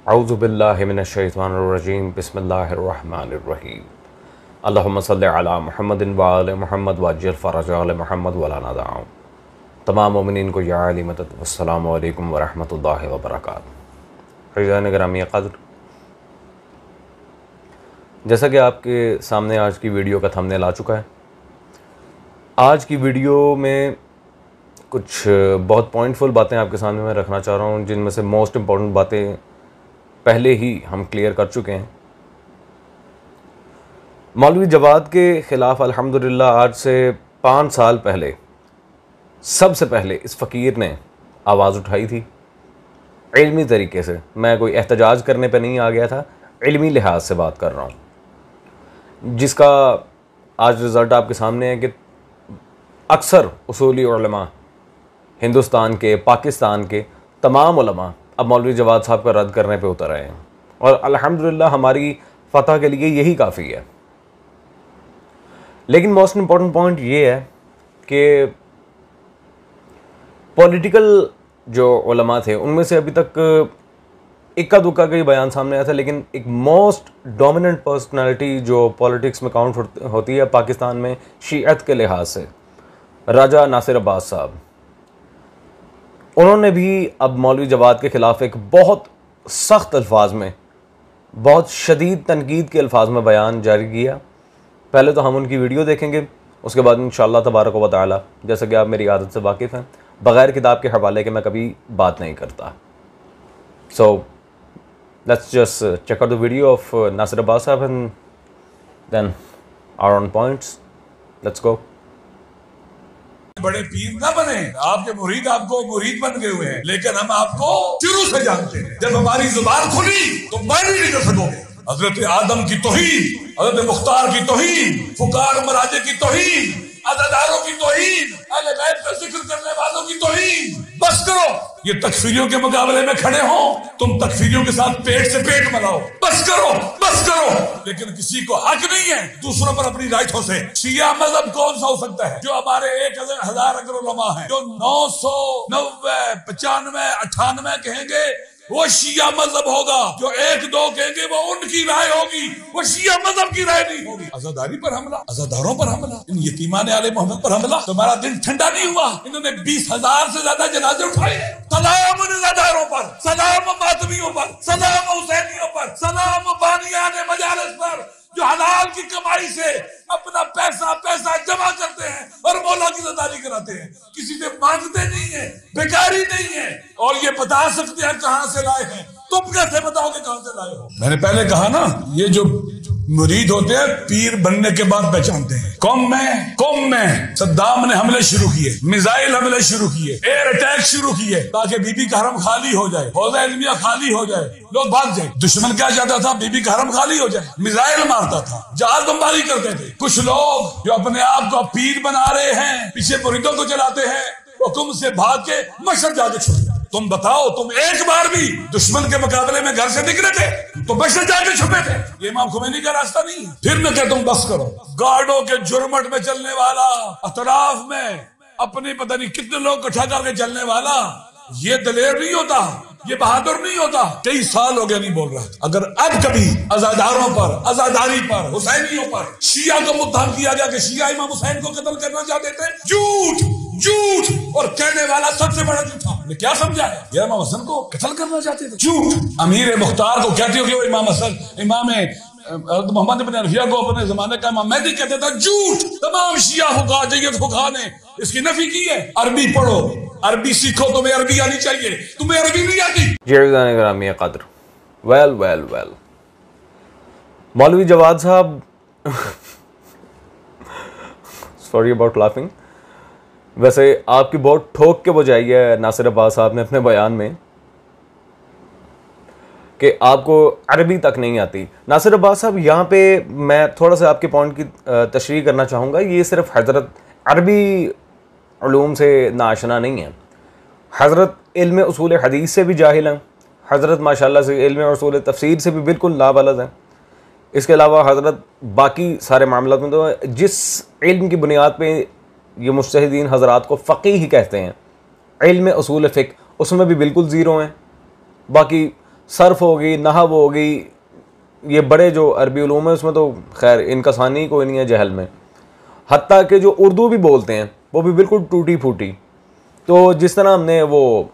औज़ु बिल्लाहि मिनश्शैतानिर्रजीम बिस्मिल्लाहिर्रहमानिर्रहीम अल्लाहुम्मा सल्लि अला मुहम्मदिन व आले मुहम्मद वअज्जिल फ़रजअल मुहम्मद वला नदअ। तमाम मोमिनीन को या अली मदद वस्सलामु अलैकुम व रहमतुल्लाहि व बरकातुहू। फ़ैज़ान गिरामी क़द्र, जैसा कि आपके सामने आज की वीडियो का थंबनेल आ चुका है, आज की वीडियो में कुछ बहुत पॉइंटफुल बातें आपके सामने मैं रखना चाह रहा हूँ, जिनमें से मोस्ट इम्पॉर्टेंट बातें पहले ही हम क्लियर कर चुके हैं। मौलवी जवाद के ख़िलाफ़ अल्हम्दुलिल्लाह आज से 5 साल पहले सबसे पहले इस फ़कीर ने आवाज़ उठाई थी, इल्मी तरीके से। मैं कोई एहतजाज करने पे नहीं आ गया था, इल्मी लिहाज से बात कर रहा हूँ, जिसका आज रिज़ल्ट आपके सामने है कि अक्सर उसूली उलमा हिंदुस्तान के, पाकिस्तान के तमाम उलमा अब मौलवी जवाद साहब का रद्द करने पे उतर आए हैं, और अल्हम्दुलिल्लाह हमारी फ़तह के लिए यही काफ़ी है। लेकिन मोस्ट इम्पॉर्टेंट पॉइंट ये है कि पॉलिटिकल जो उलमा थे उनमें से अभी तक इक्का दुक्का का ही बयान सामने आया था, लेकिन एक मोस्ट डोमिनेंट पर्सनैलिटी जो पॉलिटिक्स में काउंट होती है पाकिस्तान में शीअत के लिहाज से, राजा नासिर अब्बास साहब, उन्होंने भी अब मौलवी जवाद के ख़िलाफ़ एक बहुत सख्त अल्फाज में, बहुत शदीद तनकीद के अल्फाज में बयान जारी किया। पहले तो हम उनकी वीडियो देखेंगे, उसके बाद इंशाअल्लाह तबारक व तआला, जैसा कि आप मेरी आदत से वाकिफ़ हैं, बग़ैर किताब के हवाले के मैं कभी बात नहीं करता। So let's just check out the video of Nasir Abbas साहब and then our on points. Let's go. बड़े पीर ना बने, आपके मुरीद आपको मुरीद बन गए हुए हैं, लेकिन हम आपको शुरू से जानते हैं। जब हमारी जुबान खुली तो बैन ही नहीं कर सकोगे। हजरत आदम की तौहीन, हजरत मुख्तार की तौहीन, फुकार मराजे की तौहीन, अज़ादारों की तौहीन, अहले बैत का जिक्र करने वालों की तौहीन। बस करो, ये तकफीरियों के मुकाबले में खड़े हो, तुम तकफीरियों के साथ पेट से पेट मिलाओ। बस करो, बस करो। लेकिन किसी को हक नहीं है दूसरों पर अपनी राइटों से। शिया मजहब कौन सा हो सकता है जो हमारे 1000 अगर उलमा है जो 990, 95, 98 कहेंगे वो शिया मजहब होगा। जो 1-2 कहेंगे वो उनकी राय होगी, वो शिया मजहब की राय नहीं होगी। अज़ादारी पर हमला, अज़ादारों पर हमला, इन यतीमान आले मोहम्मद पर हमला। तुम्हारा दिल ठंडा नहीं हुआ? इन्होंने 20,000 से ज्यादा जनाजे उठाए। सलाम उन अज़ादारों पर, सलाम मातमियों पर, सलाम हुसैनियों पर, सलाम बानियाने मजालिस पर, जो हलाल की कमाई से अपना पैसा जमा करते हैं और मौला की ज़ादारी कराते हैं। किसी से मांगते नहीं है, बेकारी नहीं है, और ये बता सकते हैं कहां से लाए हैं। तुम कैसे बताओगे कहां से लाए हो? मैंने पहले कहा ना, ये जो मुरीद होते हैं पीर बनने के बाद पहचानते हैं। कौम में सद्दाम ने हमले शुरू किए, मिसाइल हमले शुरू किए, एयर अटैक शुरू किए, ताकि बीबी का हरम खाली हो जाए, हौज़ा इल्मिया खाली हो जाए, लोग भाग जाए। दुश्मन क्या चाहता था? बीबी का हरम खाली हो जाए। मिसाइल मारता था, जहाज बमबारी करते थे। कुछ लोग जो अपने आप को पीर बना रहे हैं, पीछे मुरीदों को चलाते हैं, हुक्म से भाग के मशहद जाके छुप। तुम बताओ, तुम एक बार भी दुश्मन के मुकाबले में घर से निकले थे तो मशहद जाके छुपे थे? ये इमाम खुमैनी का रास्ता नहीं है। फिर मैं कहता हूं बस करो। गार्डों के जुर्मट में चलने वाला, अतराफ में अपने पता नहीं कितने लोग इकट्ठा करके चलने वाला, ये दलेर नहीं होता, ये बहादुर नहीं होता। 23 साल हो गया नहीं बोल रहा। अगर अब कभी अज़ादारों पर, अज़ादारी पर, हुसैनियों पर शिया को मुत्तहम किया गया कि शिया इमाम हुसैन को कत्ल करना चाहते थे, झूठ और कहने वाला सबसे बड़ा झूठा। क्या समझा है? ये इमाम हसन को कत्ल करना चाहते थे, झूठ। अमीर मुख्तार को कहते हो कि वो इमाम हसन, इमाम मोहम्मद इब्न अरबिया को अपने जमाने का इमाम मेहदी कहते था, झूठ। तमाम शिया फुक़हा, जय्यद फुक़हा ने इसकी नफी की है। अरबी पढ़ो, अरबी सीखो, तुम्हें अरबी आनी चाहिए, तुम्हें अरबी नहीं आती। गिरामी क़द्र, वेल मौलवी जवाद साहब सॉरी अबाउट लाफिंग। वैसे आपकी बहुत ठोक के बजाई है नासिर अब्बास साहब ने अपने बयान में कि आपको अरबी तक नहीं आती। नासिर अब्बास साहब, यहाँ पे मैं थोड़ा सा आपके पॉइंट की तशरीह करना चाहूँगा। ये सिर्फ हज़रत अरबी उलूम से नाशना नहीं है, हज़रत इल्म उसूल हदीस से भी जाहिल हैं, हज़रत माशाल्लाह से इल्म उसूल तफसीर से भी बिल्कुल लाबलद हैं। इसके अलावा हज़रत बाकी सारे मामलों में तो जिस इल्म की बुनियाद पे ये मुज्तहिदीन हज़रात को फ़क़ीह ही कहते हैं, इल्म उसूल फ़िक़्ह, उसमें भी बिल्कुल ज़ीरो हैं। बाकी सर्फ होगी, नहव होगी, ये बड़े जो अरबी उलूम है उसमें तो खैर इनका सानी कोई नहीं है जहल में। हत्ता कि जो उर्दू भी बोलते हैं वो भी बिल्कुल टूटी फूटी। तो जिस तरह हमने वो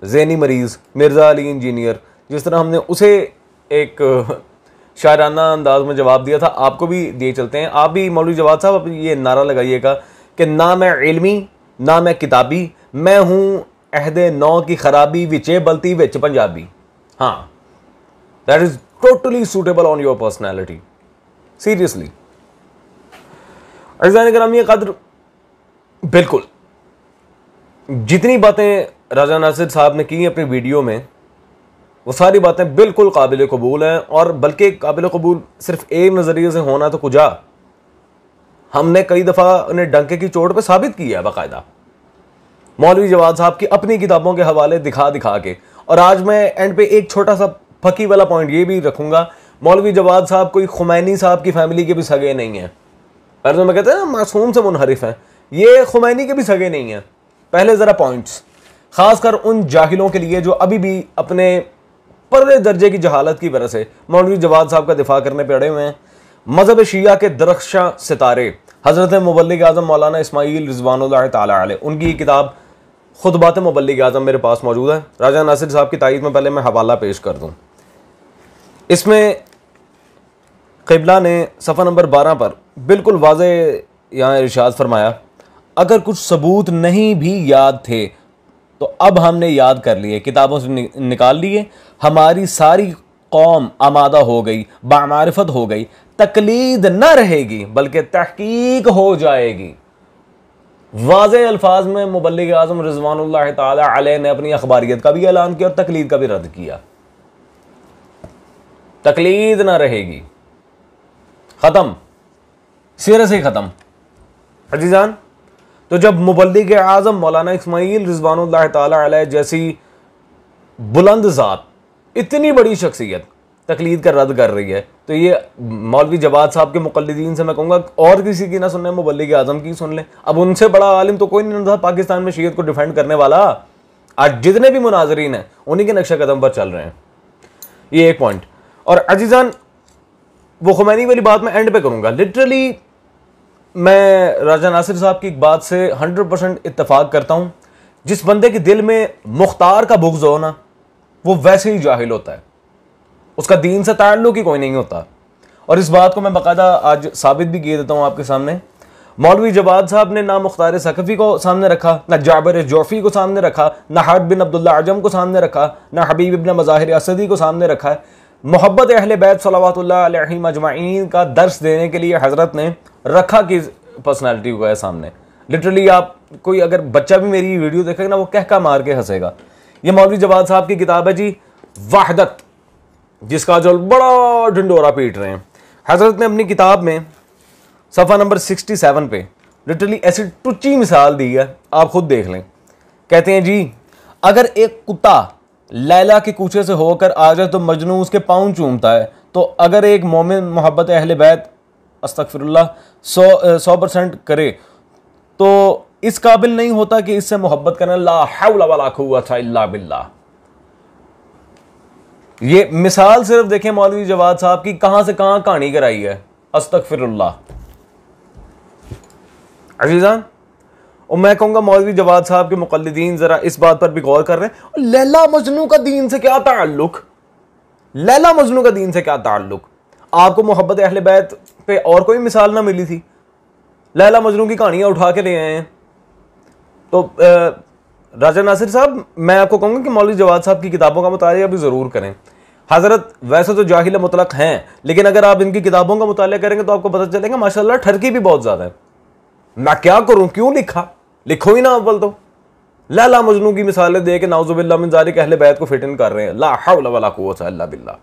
ज़ेनी मरीज़ मिर्ज़ा अली इंजीनियर, जिस तरह हमने उसे एक शायराना अंदाज में जवाब दिया था, आपको भी दिए चलते हैं। आप भी मौलवी जवाद साहब अब ये नारा लगाइएगा कि ना मैं इल्मी ना मैं किताबी, मैं हूँ अहदे नौ की खराबी विचे बलती विच पंजाबी। हाँ, that is totally suitable on your personality, seriously. अज़ीज़ान गिरामी क़द्र, बिल्कुल जितनी बातें राजा नासिर साहब ने की अपनी वीडियो में वो सारी बातें बिल्कुल काबिल कबूल हैं, और बल्कि काबिल कबूल सिर्फ एक नज़रिए से होना तो कुजा, हमने कई दफ़ा उन्हें डंके की चोट पर साबित किया है बाकायदा, मौलवी जवाद साहब की अपनी किताबों के हवाले दिखा दिखा के। और आज मैं एंड पे एक छोटा सा फकी वाला पॉइंट ये भी रखूंगा, मौलवी जवाद साहब कोई खुमैनी साहब की फैमिली के भी सगे नहीं हैं। पहले तो मैं कहते हैं ना मासूम से मुनहरिफ हैं, ये खुमैनी के भी सगे नहीं हैं। पहले ज़रा पॉइंट्स खासकर उन जाहिलों के लिए जो अभी भी अपने पर्रे दर्जे की जहालत की वजह से मौलवी जवाद साहब का दिफा करने पे अड़े हुए हैं। मजहब शिया के दरख्शां सितारे हज़रत मुबल्लिग आज़म मौलाना इस्माइल रिज़वानुल्लाह ताला अलैह, उनकी किताब खुतबात मुबल्लिग आज़म मेरे पास मौजूद है। राजा नासिर साहब की तारीफ में पहले मैं हवाला पेश कर दूँ। इसमें क़िबला ने सफ़ा नंबर 12 पर बिल्कुल वाज़े यहाँ इरशाद फरमाया, अगर कुछ सबूत नहीं भी याद थे तो अब हमने याद कर लिए, किताबों से निकाल लिए, हमारी सारी कौम आमादा हो गई, बामारिफत हो गई, तकलीद न रहेगी बल्कि तहकीक हो जाएगी। वाज़े अल्फाज में मुबल्लिग आज़म रिज़वानुल्लाह ताला अलैह ने अपनी अखबारियत का भी ऐलान किया और तकलीद का भी रद्द किया। तकलीद ना रहेगी, ख़त्म, सिरे से ख़त्म। अजीज़ान, तो जब मुबल्लिग आज़म मौलाना इस्माइल रिज़वानुल्लाह ताला अलैह जैसी बुलंद ज़ात, इतनी बड़ी शख्सियत तकलीद का रद्द कर रही है, तो ये मौलवी जवाद साहब के मुक़ल्लिदीन से मैं कहूँगा और किसी की ना सुनने, मुबल्लिग आज़म की सुन लें। अब उनसे बड़ा आलिम तो कोई नहीं था पाकिस्तान में शीयत को डिफेंड करने वाला। आज जितने भी मुनाजरीन हैं उन्हीं के नक्शा कदम पर चल रहे हैं। ये एक पॉइंट। और अजीज़ान, वो खुमैनी वाली बात मैं एंड पे करूँगा। लिटरली मैं राजा नासिर साहब की एक बात से 100% इत्तफाक करता हूँ, जिस बंदे के दिल में मुख्तार का बुग़्ज़ हो ना, वो वैसे ही जाहिल होता है, उसका दीन से ताल्लुक ही कोई नहीं होता। और इस बात को मैं बाकायदा आज साबित भी किए देता हूँ आपके सामने। मौलवी जवाद साहब ने ना मुख्तार सकफ़ी को सामने रखा, ना जाबिर जोफ़ी को सामने रखा, ना हर्ब बिन अब्दुल्ला आजम को सामने रखा, ना हबीब इब्न मज़ाहिर असदी को सामने रखा है। मोहब्बत अहले बैत सल्लल्लाहु अलैहि मजमाइन का दर्स देने के लिए हज़रत ने रखा कि पर्सनैलिटी को है सामने। लिटरली आप कोई अगर बच्चा भी मेरी वीडियो देखेगा ना, वो कहका मार के हंसेगा। ये मौलवी जवाद साहब की किताब है जी, वहदत, जिसका जो बड़ा ढिंडोरा पीट रहे हैं। हज़रत ने अपनी किताब में सफ़ा नंबर 67 पे लिटरली ऐसी टुच्ची मिसाल दी है, आप खुद देख लें। कहते हैं जी, अगर एक कुत्ता लैला के कूचे से होकर आ जाए तो मजनू उसके पाँव चूमता है, तो अगर एक मोमिन मोहब्बत अहले बैत अस्तगफिरुल्लाह 100% करे तो इस काबिल नहीं होता कि इससे मोहब्बत करना। ला हौला वला कुव्वता इल्ला बिल्लाह। ये मिसाल सिर्फ देखें मौलवी जवाद साहब की, कहां से कहां कहानी कराई है। अस्तगफिरुल्लाह। अजीज़ान, और मैं कहूंगा मौलवी जवाद साहब के मुक़ल्लिदीन जरा इस बात पर भी गौर कर रहे हैं, लैला मजनू का दीन से क्या ताल्लुक, लैला मजनू का दीन से क्या ताल्लुक। आपको मोहब्बत अहले बैत पे और कोई मिसाल ना मिली थी, लैला मजनू की कहानियां उठा के ले आए हैं। तो राजा नासिर साहब, मैं आपको कहूँगा कि मौलवी जवाद साहब की किताबों का मुतालिया भी ज़रूर करें। हज़रत वैसे तो जाहिल मुतलक हैं, लेकिन अगर आप इनकी किताबों का मुतालिया करेंगे तो आपको पता चलेगा माशाल्लाह ठरकी भी बहुत ज़्यादा है। मैं क्या करूँ, क्यों लिखा, लिखो ही ना अव्वल तो। लैला मजनू की मिसालें दे के नाउज़ुबिल्लाह मिन ज़ालिक अहले बैत को फिट इन कर रहे हैं। ला हौला वला कुव्वता इल्ला बिल्लाह।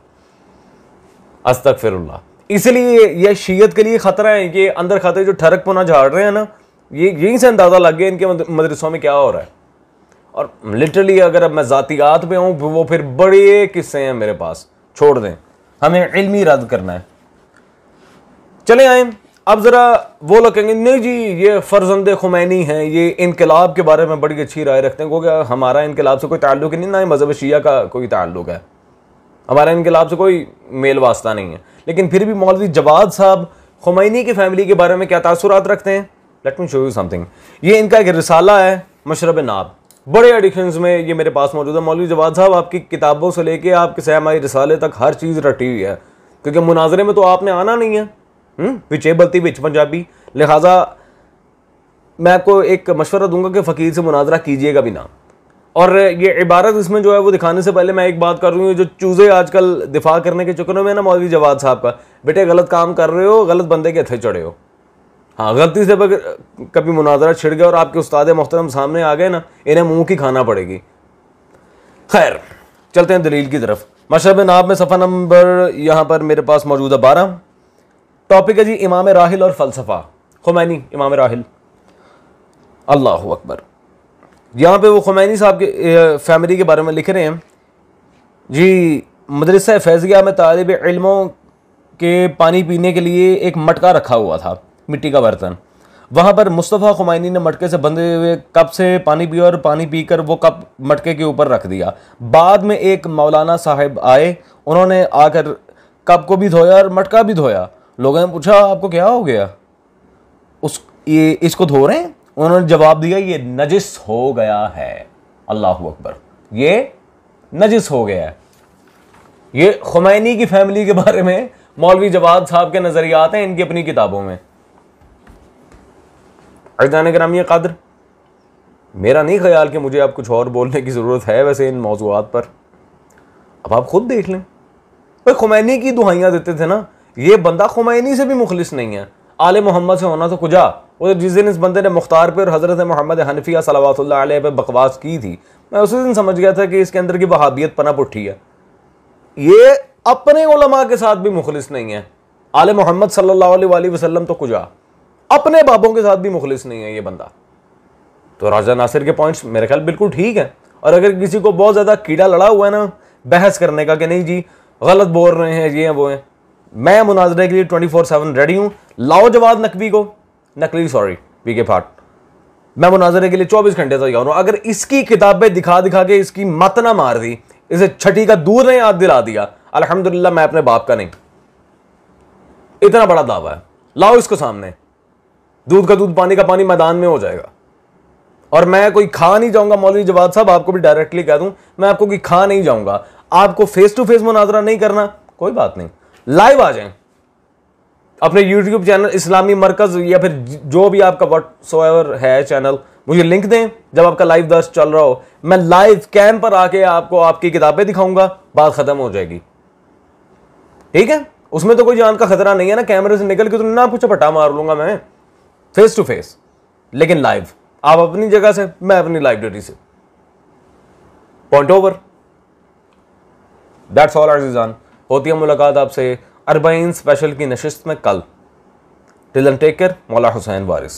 अस्तगफिरुल्लाह। इसलिए यह शीयत के लिए ख़तरा है कि अंदर खाते जो ठरक पुना झाड़ रहे हैं ना, ये यहीं से अंदाज़ा लग गया इनके मदरसों में क्या हो रहा है। और लिटरली अगर अब मैं ज़ातियात पे हूँ, वो फिर बड़े किस्से हैं मेरे पास, छोड़ दें, हमें इल्मी रद्द करना है। चले आए अब ज़रा वो लोग कहेंगे नहीं जी ये फ़र्जंदे खुमैनी हैं, ये इनकलाब के बारे में बड़ी अच्छी राय रखते हैं, क्योंकि हमारा इनकलाब से कोई ताल्लुक ही नहीं, ना ही मज़हब शिया का कोई ताल्लुक है। हमारा इनकलाब से कोई मेल वास्ता नहीं है, लेकिन फिर भी मौलवी जवाद साहब खुमैनी की फैमिली के बारे में क्या तासुरात रखते हैं। Let me show you something. ये इनका एक रिसाला है मशरब नाब, बड़े एडिशंस में ये मेरे पास मौजूद है। मौलवी जवाद साहब आपकी किताबों से लेके आपके सहमाई रिसाले तक हर चीज़ रटी हुई है, क्योंकि मुनाजरे में तो आपने आना नहीं है, विच बलती विच पंजाबी। लिहाजा मैं आपको एक मशवरा दूंगा कि फ़कीर से मुनाजरा कीजिएगा भी ना। और ये इबारत इसमें जो है वो दिखाने से पहले मैं एक बात कर रही हूँ, जो चूज़े आजकल दिफा करने के चक्कर में ना मौलवी जवाद साहब का, बेटे गलत काम कर रहे हो, गलत बंदे के हथे चढ़े हो। हाँ, गलती से कभी मुनाजरा छिड़ गया और आपके उस्ताद मोहतरम सामने आ गए ना, इन्हें मुंह की खाना पड़ेगी। खैर, चलते हैं दलील की तरफ। मशरब नाब में सफ़ा नंबर यहाँ पर मेरे पास मौजूद है 12। टॉपिक है जी इमाम राहिल और फ़लसफ़ा। खुमैनी इमाम राहिल, अल्लाहु अकबर। यहाँ पे वो खुमैनी साहब के फैमिली के बारे में लिख रहे हैं जी, मदरसा फैज़िया में तालिब इल्मों के पानी पीने के लिए एक मटका रखा हुआ था, मिट्टी का बर्तन। वहाँ पर मुस्तफ़ा खुमैनी ने मटके से बंधे हुए कप से पानी पिया और पानी पीकर वो कप मटके के ऊपर रख दिया। बाद में एक मौलाना साहब आए, उन्होंने आकर कप को भी धोया और मटका भी धोया। लोगों ने पूछा आपको क्या हो गया, ये इसको धो रहे हैं? उन्होंने जवाब दिया ये नजिस हो गया है। अल्लाहु अकबर, ये नजिस हो गया है। ये खुमैनी की फैमिली के बारे में मौलवी जवाद साहब के नजरियात हैं इनकी अपनी किताबों में। अज़ीज़ान गिरामी क़द्र, मेरा नहीं ख्याल कि मुझे अब कुछ और बोलने की ज़रूरत है वैसे इन मौज़ूआत पर। अब आप खुद देख लें, भाई खुमैनी की दुहाइयाँ देते थे ना, ये बंदा खुमैनी से भी मुखलिस नहीं है। आले मोहम्मद से होना तो कुजा। वो जिस दिन इस बंदे ने मुख्तार पे और हज़रत मोहम्मद हनफिया सल्लल्लाहु अलैहि पे बकवास की थी, मैं उसी दिन समझ गया था कि इसके अंदर की वहाबियत पनप उठी है। ये अपने उलमा के साथ भी मुखलिस नहीं है। आले मोहम्मद सल्लल्लाहु अलैहि वसल्लम तो कुजा, अपने बाबों के साथ भी मुखलिस नहीं है ये बंदा। तो राजा नासिर के पॉइंट्स मेरे ख्याल बिल्कुल ठीक है। और अगर किसी को बहुत ज़्यादा कीड़ा लड़ा हुआ है ना बहस करने का कि नहीं जी गलत बोल रहे हैं ये हैं वो हैं, मैं मुनाजरे के लिए 24/7 रेडी हूँ। लाओ जवाद नकवी को, नकली सॉरी पी के फाट, मैं मुनाजरे के लिए 24 घंटे तैयार हूँ। अगर इसकी किताबें दिखा दिखा के इसकी मत ना मार दी, इसे छठी का दूर नहीं याद दिला दिया, अल्हम्दुलिल्लाह मैं अपने बाप का नहीं। इतना बड़ा दावा है, लाओ इसको सामने, दूध का दूध पानी का पानी मैदान में हो जाएगा। और मैं कोई खा नहीं जाऊंगा मौलवी जवाद साहब, आपको भी डायरेक्टली कह दूं, मैं आपको कोई खा नहीं जाऊंगा। आपको फेस टू फेस मुनाजरा नहीं करना, कोई बात नहीं, लाइव आ जाएं अपने यूट्यूब चैनल इस्लामी मरकज या फिर जो भी आपका व्हाटसोएवर है चैनल, मुझे लिंक दें। जब आपका लाइव दर्स चल रहा हो, मैं लाइव कैंप पर आके आपको आपकी किताबें दिखाऊंगा, बात खत्म हो जाएगी। ठीक है, उसमें तो कोई जान का खतरा नहीं है ना, कैमरे से निकल के तो ना आपको चपटा मार लूंगा मैं फेस टू फेस, लेकिन लाइव आप अपनी जगह से, मैं अपनी लाइब्रेरी से। पॉइंट ओवर, दैट्स ऑल अज़ीज़ान। होती है मुलाकात आपसे 40 स्पेशल की नशिस्त में कल। टिल देन टेक केयर, मौला हुसैन वारिस।